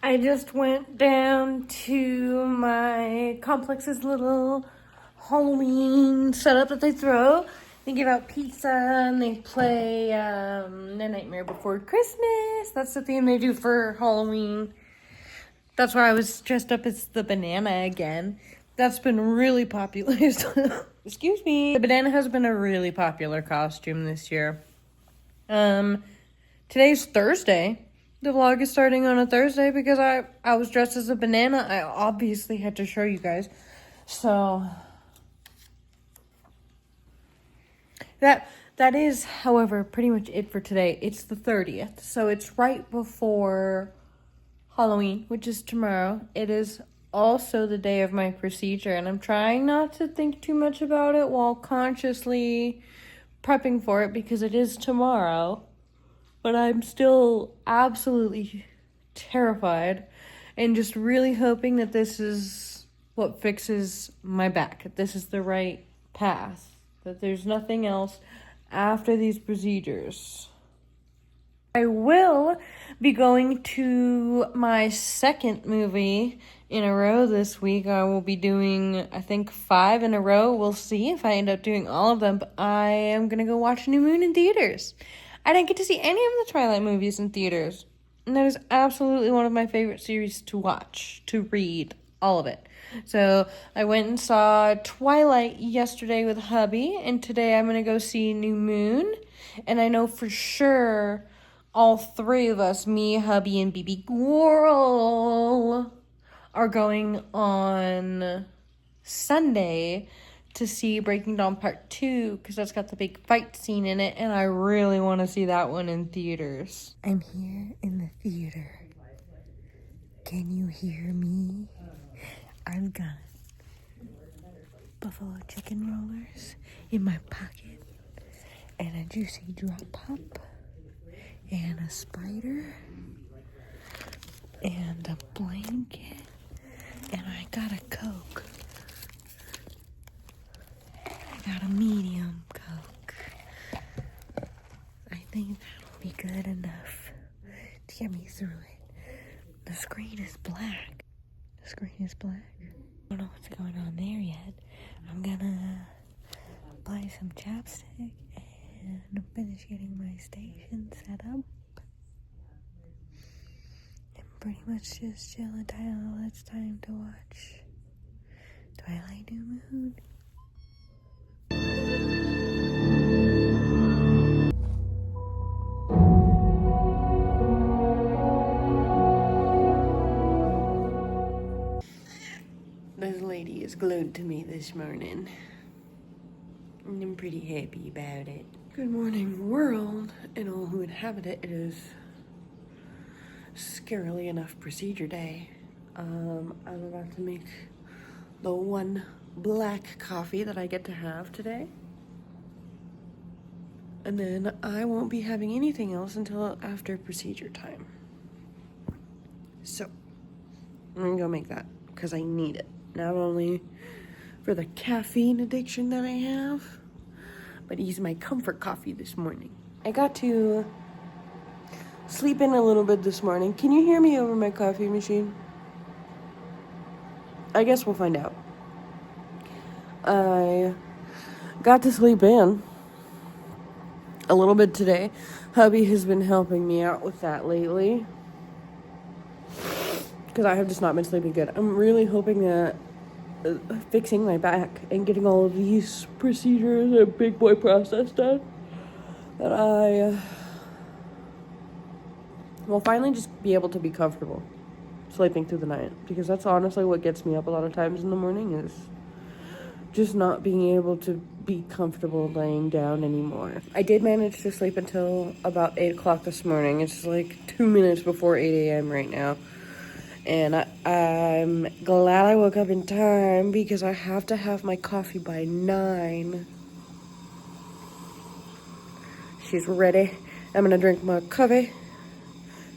I just went down to my complex's little Halloween setup that they throw. They give out pizza and they play The Nightmare Before Christmas. That's the theme they do for Halloween. That's why I was dressed up as the banana again. That's been really popular. Excuse me. The banana has been a really popular costume this year. Today's Thursday. The vlog is starting on a Thursday because I was dressed as a banana. I obviously had to show you guys. So that is, however, pretty much it for today. It's the 30th. So it's right before Halloween, which is tomorrow. It is also the day of my procedure, and I'm trying not to think too much about it while consciously prepping for it because it is tomorrow. But I'm still absolutely terrified and just really hoping that this is what fixes my back. That this is the right path. That there's nothing else after these procedures. I will be going to my second movie in a row this week. I will be doing, I think, 5 in a row. We'll see if I end up doing all of them. But I am going to go watch New Moon in theaters. I didn't get to see any of the Twilight movies in theaters. And that is absolutely one of my favorite series to watch, to read, all of it. So I went and saw Twilight yesterday with hubby, and today I'm going to go see New Moon. And I know for sure all 3 of us, me, hubby, and baby girl, are going on Sunday to see Breaking Dawn Part 2 because that's got the big fight scene in it, and I really want to see that one in theaters. I'm here in the theater. Can you hear me? I've got buffalo chicken rollers in my pocket, and a juicy drop pop, and a spider, and a blanket, and I got a Coke. I got a medium Coke. I think that'll be good enough to get me through it. The screen is black. The screen is black. I don't know what's going on there yet. I'm gonna apply some chapstick and finish getting my station set up. And pretty much just chill until it's time to watch Twilight New Moon. This lady is glued to me this morning, and I'm pretty happy about it. Good morning, world, and all who inhabit it. It is scarily enough procedure day. I'm about to make the one black coffee that I get to have today. And then I won't be having anything else until after procedure time. So, I'm gonna go make that because I need it. Not only for the caffeine addiction that I have, but ease my comfort coffee this morning. I got to sleep in a little bit this morning. Can you hear me over my coffee machine? I guess we'll find out. I got to sleep in a little bit today. Hubby has been helping me out with that lately because I have just not been sleeping good. I'm really hoping that fixing my back and getting all of these procedures and big boy process done, that I will finally just be able to be comfortable sleeping through the night, because that's honestly what gets me up a lot of times in the morning, is just not being able to be comfortable laying down anymore. I did manage to sleep until about 8 o'clock this morning. It's like 2 minutes before 8 a.m. right now. And I'm glad I woke up in time because I have to have my coffee by 9. She's ready. I'm gonna drink my coffee,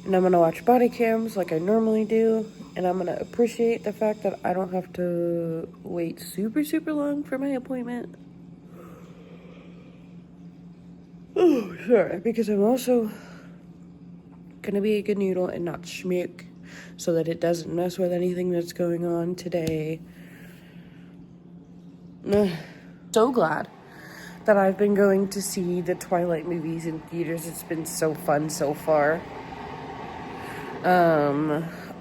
and I'm gonna watch body cams like I normally do, and I'm gonna appreciate the fact that I don't have to wait super long for my appointment. Oh, sorry, because I'm also gonna be a good noodle and not schmuck so that it doesn't mess with anything that's going on today. So glad that I've been going to see the Twilight movies in theaters. It's been so fun so far.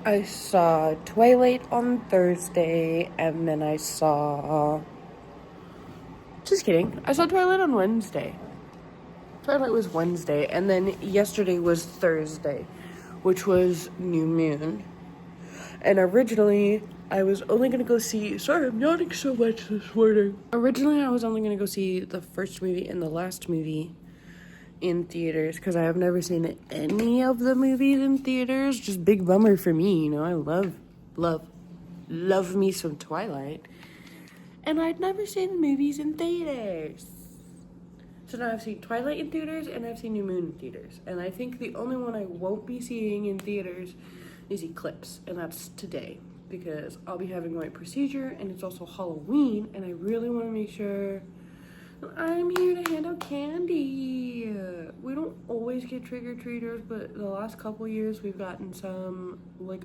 I saw Twilight on Thursday, and then I saw... Just kidding. I saw Twilight on Wednesday. Twilight was Wednesday, and then yesterday was Thursday, which was New Moon. And originally, I was only going to go see... Sorry, I'm yawning so much this morning. Originally, I was only going to go see the first movie and the last movie in theaters, because I have never seen any of the movies in theaters. Just big bummer for me, you know. I love me some Twilight. And I'd never seen movies in theaters. So now I've seen Twilight in theaters and I've seen New Moon in theaters. And I think the only one I won't be seeing in theaters is Eclipse, and that's today, because I'll be having my procedure and it's also Halloween, and I really want to make sure I'm here to hand out candy. We don't always get trick-or-treaters, but the last couple years we've gotten some, like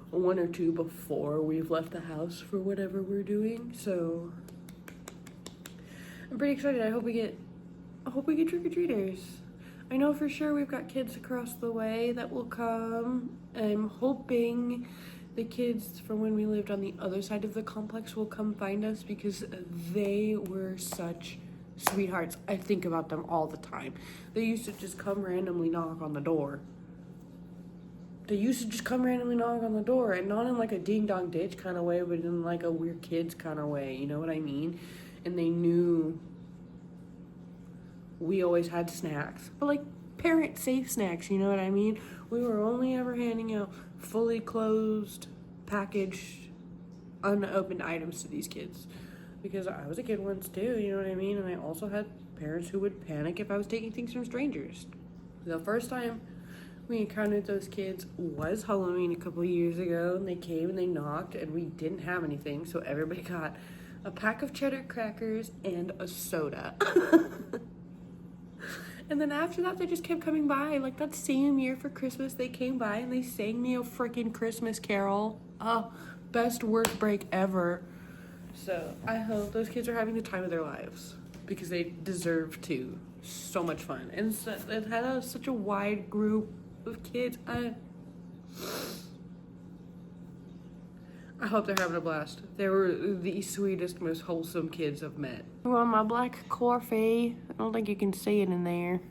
one or two before we've left the house for whatever we're doing. So I'm pretty excited. I hope we get trick-or-treaters. I know for sure we've got kids across the way that will come. I'm hoping the kids from when we lived on the other side of the complex will come find us, because they were such sweethearts. I think about them all the time. They used to just come randomly knock on the door. And not in like a ding-dong ditch kind of way, but in like a we're kids kind of way, you know what I mean? And they knew we always had snacks, but like parent-safe snacks, you know what I mean? We were only ever handing out fully closed, packaged, unopened items to these kids, because I was a kid once too, you know what I mean? And I also had parents who would panic if I was taking things from strangers. The first time we encountered those kids was Halloween a couple years ago, and they came and they knocked, and we didn't have anything, so everybody got a pack of cheddar crackers and a soda. And then after that, they just kept coming by. Like that same year for Christmas, they came by and they sang me a freaking Christmas carol. Best work break ever. So I hope those kids are having the time of their lives, because they deserve to. So much fun. And so it had such a wide group of kids. I hope they're having a blast. They were the sweetest, most wholesome kids I've met. Well, my black coffee. I don't think you can see it in there.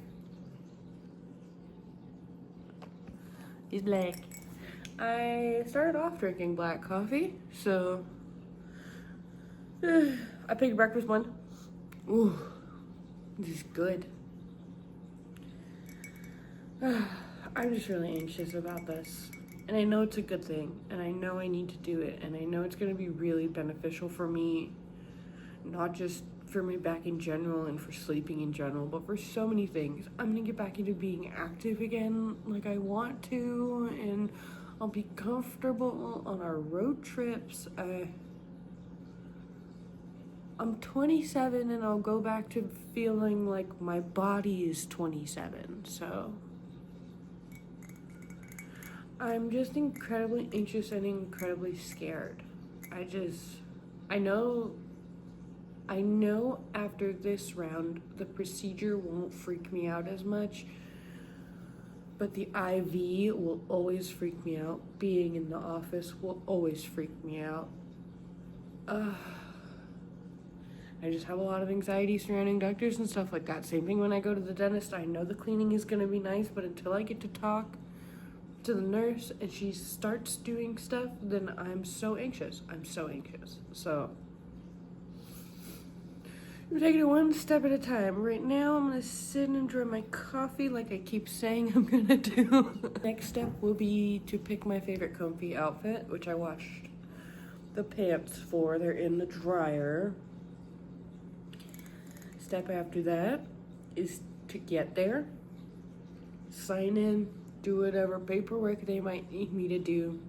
It's black. I started off drinking black coffee, so I picked breakfast one. Ooh, this is good. I'm just really anxious about this. And I know it's a good thing, and I know I need to do it, and I know it's going to be really beneficial for me, not just for my back in general and for sleeping in general, but for so many things. I'm going to get back into being active again like I want to, and I'll be comfortable on our road trips. I'm 27, and I'll go back to feeling like my body is 27, so I'm just incredibly anxious and incredibly scared. I know after this round, the procedure won't freak me out as much, but the IV will always freak me out. Being in the office will always freak me out. I just have a lot of anxiety surrounding doctors and stuff like that. Same thing when I go to the dentist. I know the cleaning is gonna be nice, but until I get to talk to the nurse and she starts doing stuff, then I'm so anxious. So I'm taking it one step at a time. Right now, I'm gonna sit and enjoy my coffee like I keep saying I'm gonna do. Next step will be to pick my favorite comfy outfit, which I washed the pants for. They're in the dryer. Step after that is to get there, sign in, do whatever paperwork they might need me to do.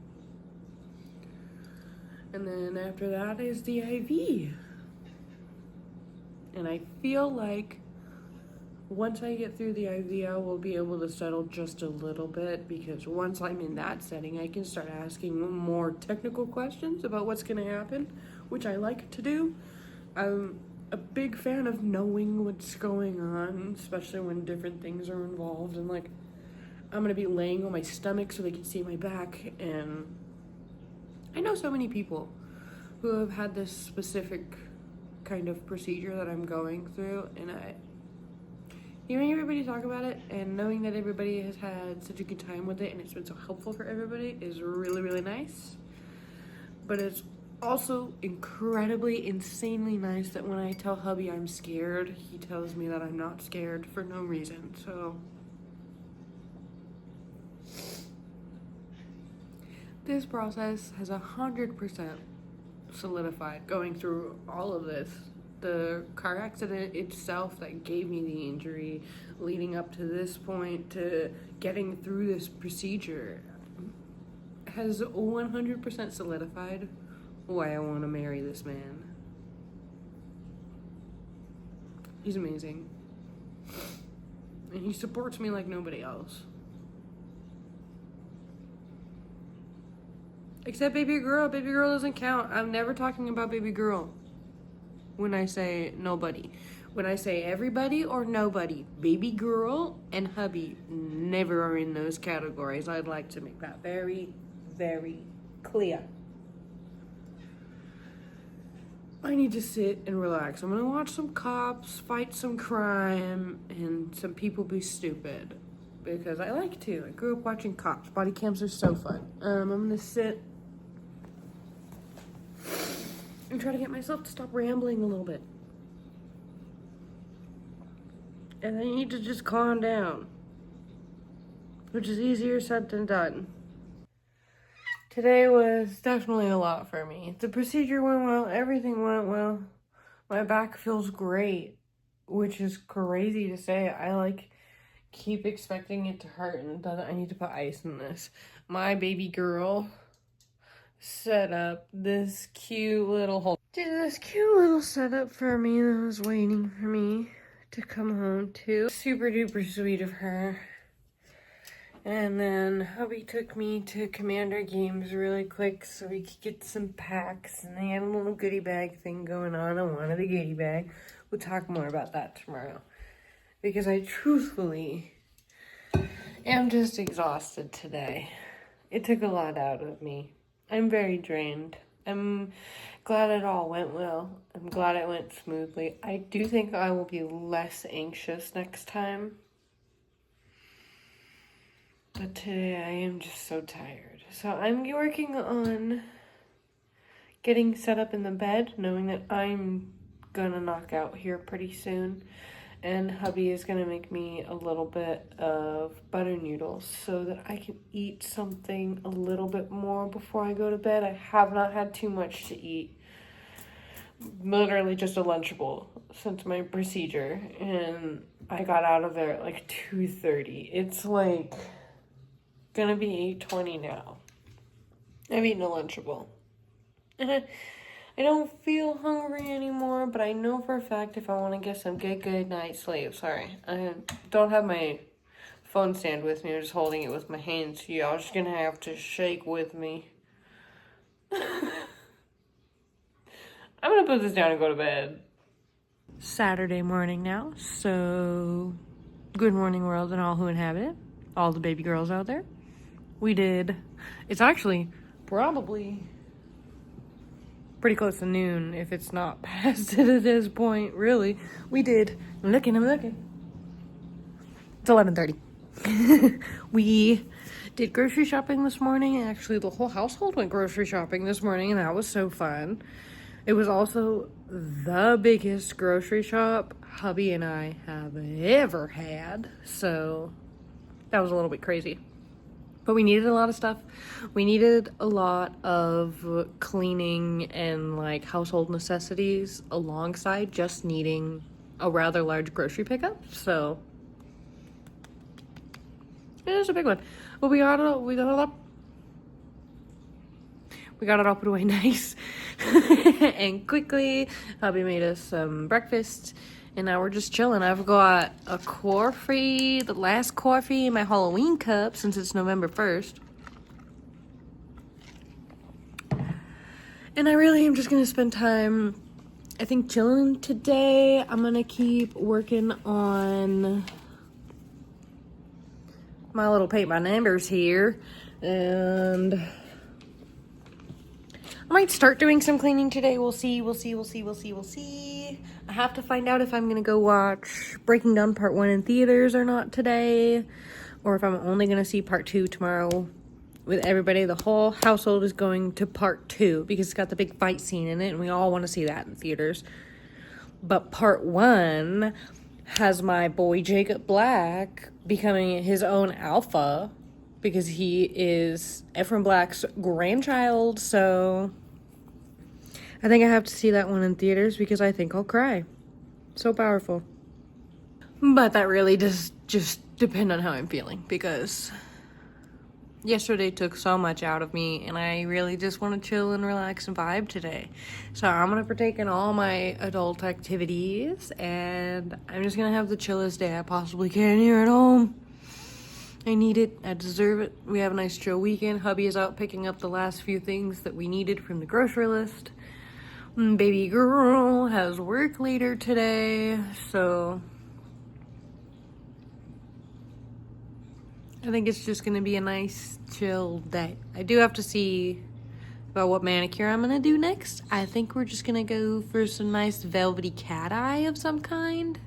And then after that is the IV. And I feel like once I get through the IVL, we'll be able to settle just a little bit, because once I'm in that setting, I can start asking more technical questions about what's going to happen, which I like to do. I'm a big fan of knowing what's going on, especially when different things are involved. And like, I'm going to be laying on my stomach so they can see my back. And I know so many people who have had this specific kind of procedure that I'm going through, and hearing everybody talk about it and knowing that everybody has had such a good time with it and it's been so helpful for everybody is really, really nice. But it's also incredibly, insanely nice that when I tell hubby I'm scared, he tells me that I'm not scared for no reason. So this process has 100% solidified going through all of this. The car accident itself that gave me the injury, leading up to this point, to getting through this procedure, has 100% solidified why I want to marry this man. He's amazing. And he supports me like nobody else. Except baby girl. Baby girl doesn't count. I'm never talking about baby girl when I say nobody. When I say everybody or nobody, baby girl and hubby never are in those categories. I'd like to make that very, very clear. I need to sit and relax. I'm gonna watch some cops fight some crime and some people be stupid, because I like to. I grew up watching cops. Body cams are so fun. I'm gonna sit and try to get myself to stop rambling a little bit. And I need to just calm down, which is easier said than done. Today was definitely a lot for me. The procedure went well, everything went well. My back feels great, which is crazy to say. I keep expecting it to hurt, and I need to put ice in this. My baby girl set up this cute little setup for me that was waiting for me to come home to. Super duper sweet of her. And then hubby took me to Commander Games really quick so we could get some packs, and they had a little goodie bag thing going on. I wanted a goodie bag. We'll talk more about that tomorrow, because I truthfully am just exhausted today. It took a lot out of me. I'm very drained. I'm glad it all went well. I'm glad it went smoothly. I do think I will be less anxious next time. But today I am just so tired. So I'm working on getting set up in the bed, knowing that I'm gonna knock out here pretty soon. And hubby is gonna make me a little bit of butter noodles so that I can eat something a little bit more before I go to bed. I have not had too much to eat. Literally just a Lunchable since my procedure. And I got out of there at like 2:30. It's like gonna be 8:20 now. I've eaten a Lunchable. I don't feel hungry anymore, but I know for a fact if I want to get some good night's sleep. Sorry, I don't have my phone stand with me. I'm just holding it with my hands. Y'all just gonna have to shake with me. I'm gonna put this down and go to bed. Saturday morning now, so good morning world and all who inhabit it. All the baby girls out there. It's actually probably pretty close to noon if it's not past it at this point, really. I'm looking. It's 11:30. We did grocery shopping this morning. Actually, the whole household went grocery shopping this morning, and that was so fun. It was also the biggest grocery shop hubby and I have ever had, so that was a little bit crazy. But we needed a lot of stuff. We needed a lot of cleaning and like household necessities alongside just needing a rather large grocery pickup. So it was a big one. But we got it all put away nice and quickly. Hubby made us some breakfast And now we're just chilling. I've got a coffee, the last coffee in my Halloween cup since it's November 1st. And I really am just gonna spend time, I think, chilling today. I'm gonna keep working on my little paint by numbers here. And I might start doing some cleaning today. We'll see. I have to find out if I'm gonna go watch Breaking Dawn Part 1 in theaters or not today, or if I'm only gonna see Part 2 tomorrow with everybody. The whole household is going to Part 2 because it's got the big fight scene in it, and we all want to see that in theaters. But Part 1 has my boy Jacob Black becoming his own alpha because he is Ephraim Black's grandchild, so I think I have to see that one in theaters because I think I'll cry. So powerful. But that really does just depend on how I'm feeling, because yesterday took so much out of me and I really just want to chill and relax and vibe today. So I'm going to partake in all my adult activities and I'm just going to have the chillest day I possibly can here at home. I need it. I deserve it. We have a nice chill weekend. Hubby is out picking up the last few things that we needed from the grocery list. Baby girl has work later today, so I think it's just going to be a nice chill day. I do have to see about what manicure I'm going to do next. I think we're just going to go for some nice velvety cat eye of some kind.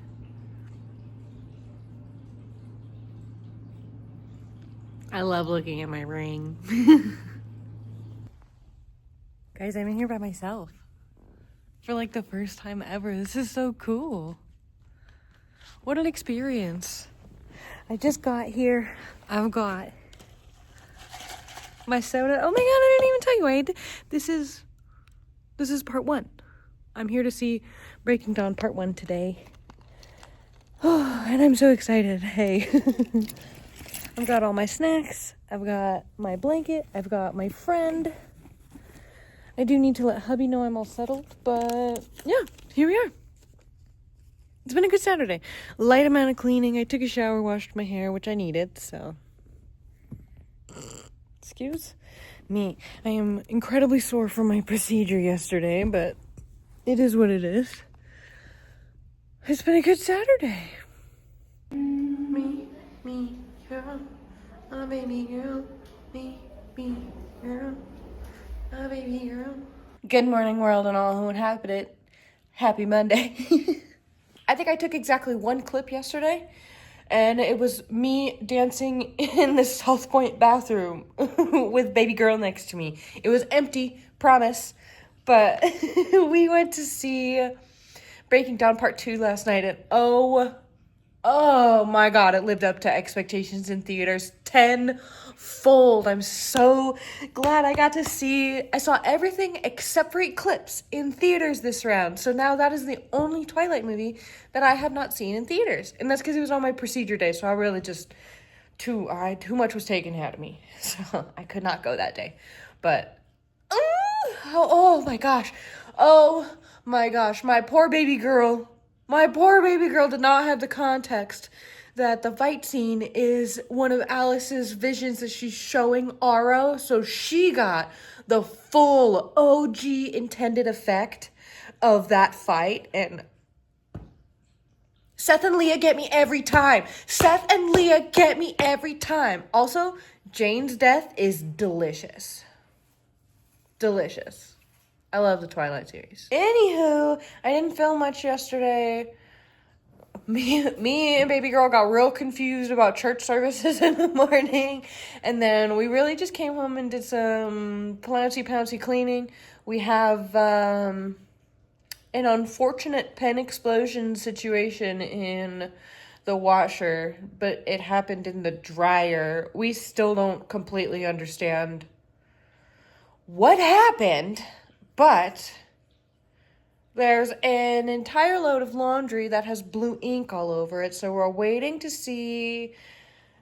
I love looking at my ring. Guys, I'm in here by myself for like the first time ever. This is so cool. What an experience. I just got here. I've got my soda. Oh my god, I didn't even tell you. This is part 1. I'm here to see Breaking Dawn Part 1 today. Oh, and I'm so excited. Hey. I've got all my snacks. I've got my blanket. I've got my friend. I do need to let hubby know I'm all settled, but yeah, here we are. It's been a good Saturday. Light amount of cleaning. I took a shower, washed my hair, which I needed, so. Excuse me. I am incredibly sore from my procedure yesterday, but it is what it is. It's been a good Saturday. Me, girl, a baby girl, me, girl, a baby girl. Good morning, world, and all who inhabit it. Happy Monday. I think I took exactly one clip yesterday, and it was me dancing in the South Point bathroom with baby girl next to me. It was empty, promise, but we went to see Breaking Dawn Part 2 last night, and oh my god, it lived up to expectations in theaters tenfold. I'm so glad I saw everything except for 8 clips in theaters this round. So now that is the only Twilight movie that I have not seen in theaters. And that's because it was on my procedure day, so I really just, too much was taken out of me. So I could not go that day. But, oh my gosh, my poor baby girl. My poor baby girl did not have the context that the fight scene is one of Alice's visions that she's showing Aro, so she got the full OG intended effect of that fight, and Seth and Leah get me every time. Also, Jane's death is delicious. Delicious. I love the Twilight series. Anywho, I didn't film much yesterday. Me and baby girl got real confused about church services in the morning. And then we really just came home and did some pouncy cleaning. We have an unfortunate pen explosion situation in the washer, but it happened in the dryer. We still don't completely understand what happened. But there's an entire load of laundry that has blue ink all over it. So we're waiting to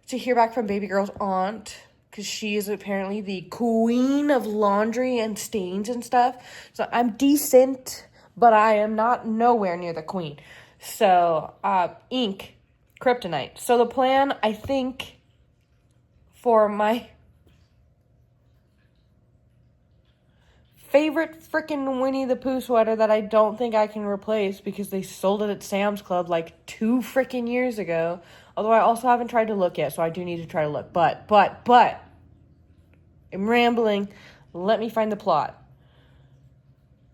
hear back from baby girl's aunt, because she is apparently the queen of laundry and stains and stuff. So I'm decent, but I am not nowhere near the queen. So, ink, kryptonite. So the plan, I think, for my favorite freaking Winnie the Pooh sweater that I don't think I can replace because they sold it at Sam's Club like 2 freaking years ago. Although I also haven't tried to look yet, so I do need to try to look. But, I'm rambling. Let me find the plot.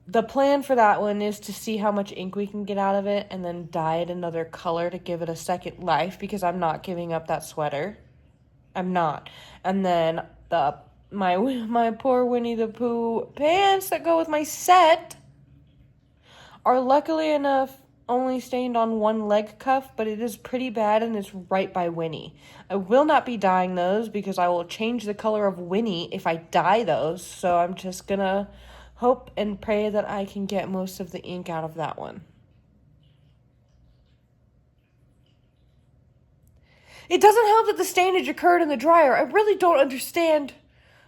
The plan for that one is to see how much ink we can get out of it and then dye it another color to give it a second life because I'm not giving up that sweater. I'm not. And then my poor Winnie the Pooh pants that go with my set are luckily enough only stained on one leg cuff, but it is pretty bad and it's right by Winnie. I will not be dyeing those because I will change the color of Winnie if I dye those, so I'm just gonna hope and pray that I can get most of the ink out of that one. It doesn't help that the stainage occurred in the dryer. I really don't understand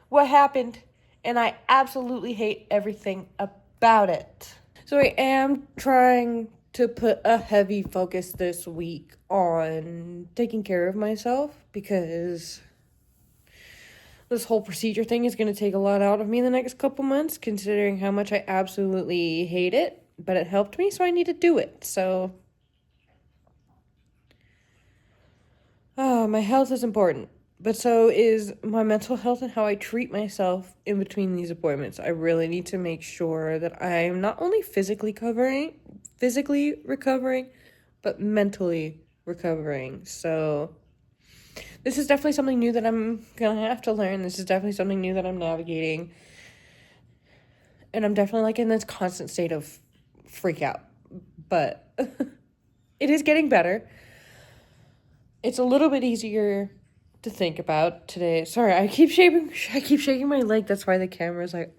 what happened, and I absolutely hate everything about it. So I am trying to put a heavy focus this week on taking care of myself because this whole procedure thing is going to take a lot out of me in the next couple months, considering how much I absolutely hate it, but it helped me, so I need to do it. So, my health is important, but so is my mental health and how I treat myself in between these appointments. I really need to make sure that I'm not only physically recovering, but mentally recovering. So this is definitely something new that I'm gonna have to learn. This is definitely something new that I'm navigating. And I'm definitely like in this constant state of freak out. But it is getting better. It's a little bit easier to think about today. Sorry, I keep shaking my leg. That's why the camera's like,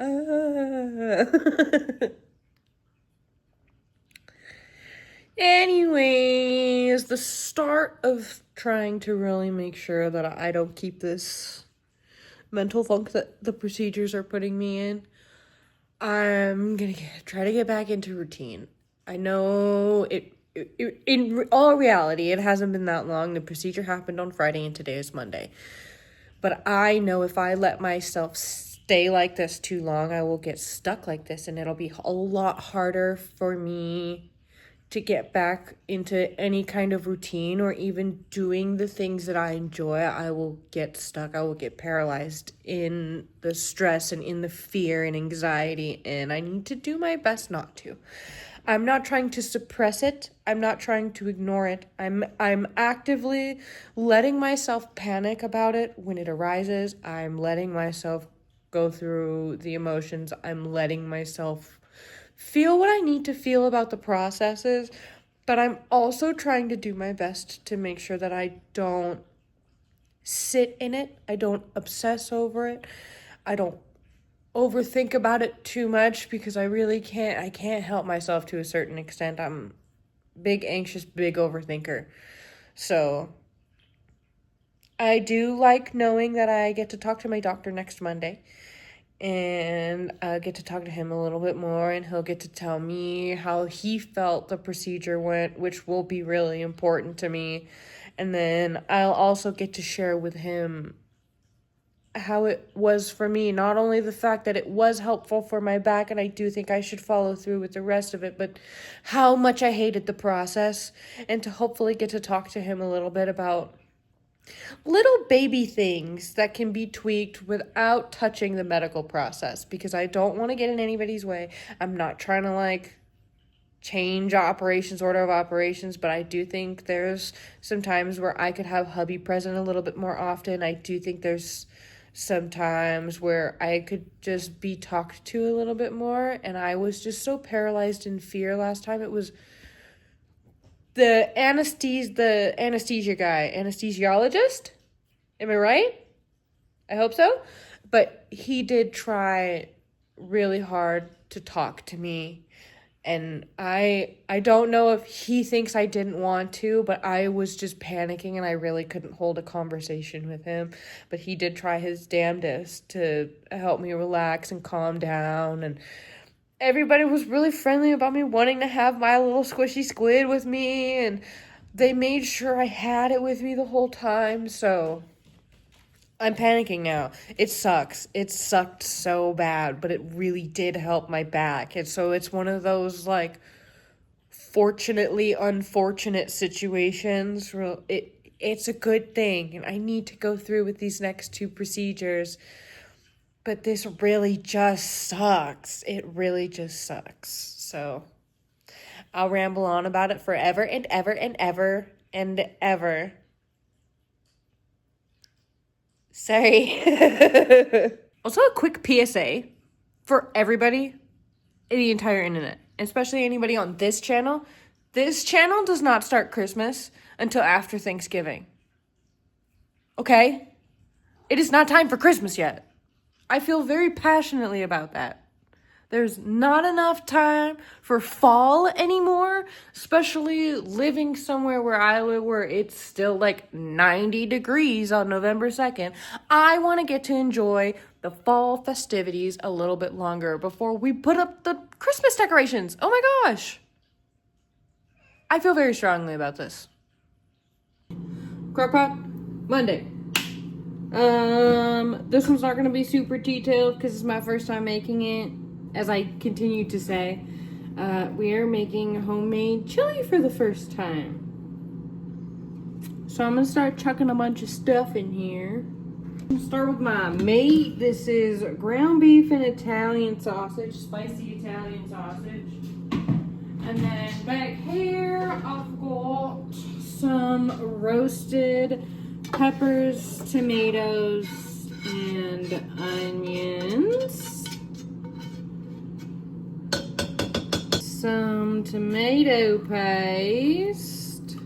Anyways, the start of trying to really make sure that I don't keep this mental funk that the procedures are putting me in, I'm gonna try to get back into routine. I know in all reality, it hasn't been that long. The procedure happened on Friday and today is Monday. But I know if I let myself stay like this too long, I will get stuck like this and it'll be a lot harder for me to get back into any kind of routine or even doing the things that I enjoy. I will get stuck. I will get paralyzed in the stress and in the fear and anxiety, and I need to do my best not to. I'm not trying to suppress it. I'm not trying to ignore it. I'm actively letting myself panic about it when it arises. I'm letting myself go through the emotions. I'm letting myself feel what I need to feel about the processes, but I'm also trying to do my best to make sure that I don't sit in it. I don't obsess over it. I don't overthink about it too much because I can't help myself to a certain extent. I'm big anxious, big overthinker. So I do like knowing that I get to talk to my doctor next Monday. And I'll get to talk to him a little bit more, and he'll get to tell me how he felt the procedure went, which will be really important to me. And then I'll also get to share with him how it was for me. Not only the fact that it was helpful for my back, and I do think I should follow through with the rest of it, but how much I hated the process, and to hopefully get to talk to him a little bit about little baby things that can be tweaked without touching the medical process, because I don't want to get in anybody's way. I'm not trying to change order of operations, but I do think there's some times where I could have hubby present a little bit more often. I do think there's some times where I could just be talked to a little bit more, and I was just so paralyzed in fear last time. It was the anesthesia guy, anesthesiologist. Am I right? I hope so. But he did try really hard to talk to me. And I don't know if he thinks I didn't want to, but I was just panicking and I really couldn't hold a conversation with him. But he did try his damnedest to help me relax and calm down. And everybody was really friendly about me wanting to have my little squishy squid with me, and they made sure I had it with me the whole time, so I'm panicking now. It sucks. It sucked so bad, but it really did help my back. And so it's one of those, like, fortunately unfortunate situations where it's a good thing, and I need to go through with these next 2 procedures. But this really just sucks. It really just sucks. So I'll ramble on about it forever and ever and ever and ever. Sorry. Also, a quick PSA for everybody in the entire internet, especially anybody on this channel. This channel does not start Christmas until after Thanksgiving. Okay? It is not time for Christmas yet. I feel very passionately about that. There's not enough time for fall anymore, especially living somewhere where I live where it's still like 90 degrees on November 2nd. I want to get to enjoy the fall festivities a little bit longer before we put up the Christmas decorations. Oh my gosh. I feel very strongly about this. Crockpot, Monday. This one's not going to be super detailed because it's my first time making it. As I continue to say, we are making homemade chili for the first time. So I'm going to start chucking a bunch of stuff in here. I'm going to start with my meat. This is ground beef and Italian sausage, spicy Italian sausage. And then back here, I've got some roasted peppers, tomatoes, and onions. Some tomato paste.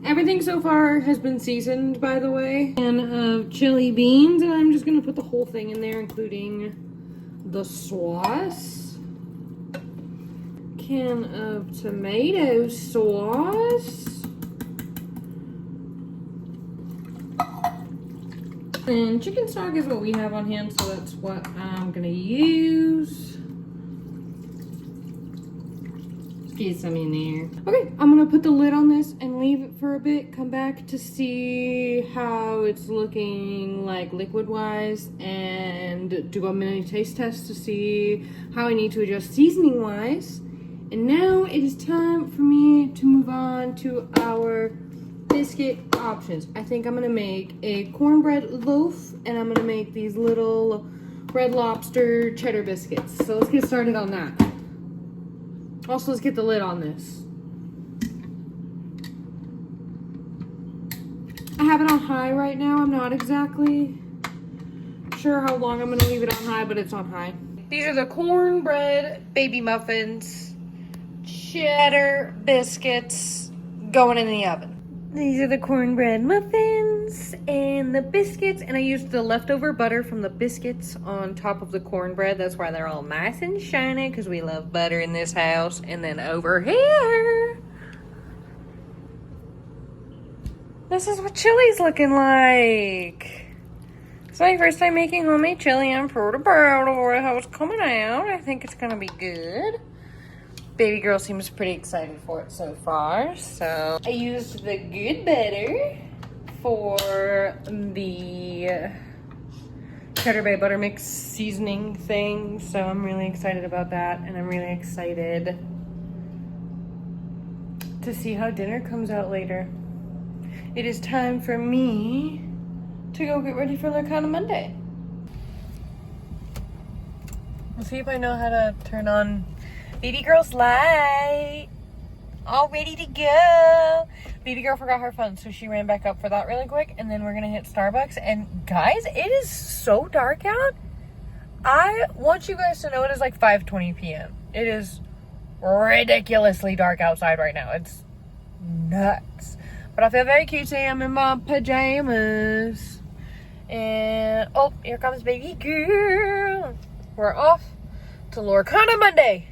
Everything so far has been seasoned, by the way. And of chili beans, and I'm just gonna put the whole thing in there, including the sauce. Can of tomato sauce. And chicken stock is what we have on hand, so that's what I'm gonna use. Just get some in there. Okay, I'm gonna put the lid on this and leave it for a bit. Come back to see how it's looking like liquid-wise, and do a mini taste test to see how I need to adjust seasoning-wise. And now it is time for me to move on to our biscuit options. I think I'm gonna make a cornbread loaf, and I'm gonna make these little Red Lobster cheddar biscuits. So let's get started on that. Also, let's get the lid on this. I have it on high right now. I'm not exactly sure how long I'm gonna leave it on high, but it's on high. These are the cornbread baby muffins. Cheddar biscuits going in the oven. These are the cornbread muffins and the biscuits, and I used the leftover butter from the biscuits on top of the cornbread. That's why they're all nice and shiny, because we love butter in this house. And then over here, this is what chili's looking like. It's my first time making homemade chili. I'm pretty proud of how it's coming out. I think it's gonna be good. Baby girl seems pretty excited for it so far. So I used the good butter for the Cheddar Bay butter mix seasoning thing. So I'm really excited about that, and I'm really excited to see how dinner comes out later. It is time for me to go get ready for Lurkana Monday. Let's see if I know how to turn on Baby girl's light. All ready to go. Baby girl forgot her phone, so she ran back up for that really quick, and then we're gonna hit Starbucks. And guys, it is so dark out. I want you guys to know it is like 5:20 p.m. It is ridiculously dark outside right now. It's nuts. But I feel very cutesy. I'm in my pajamas. And oh, here comes baby girl. We're off to Lurkana Monday.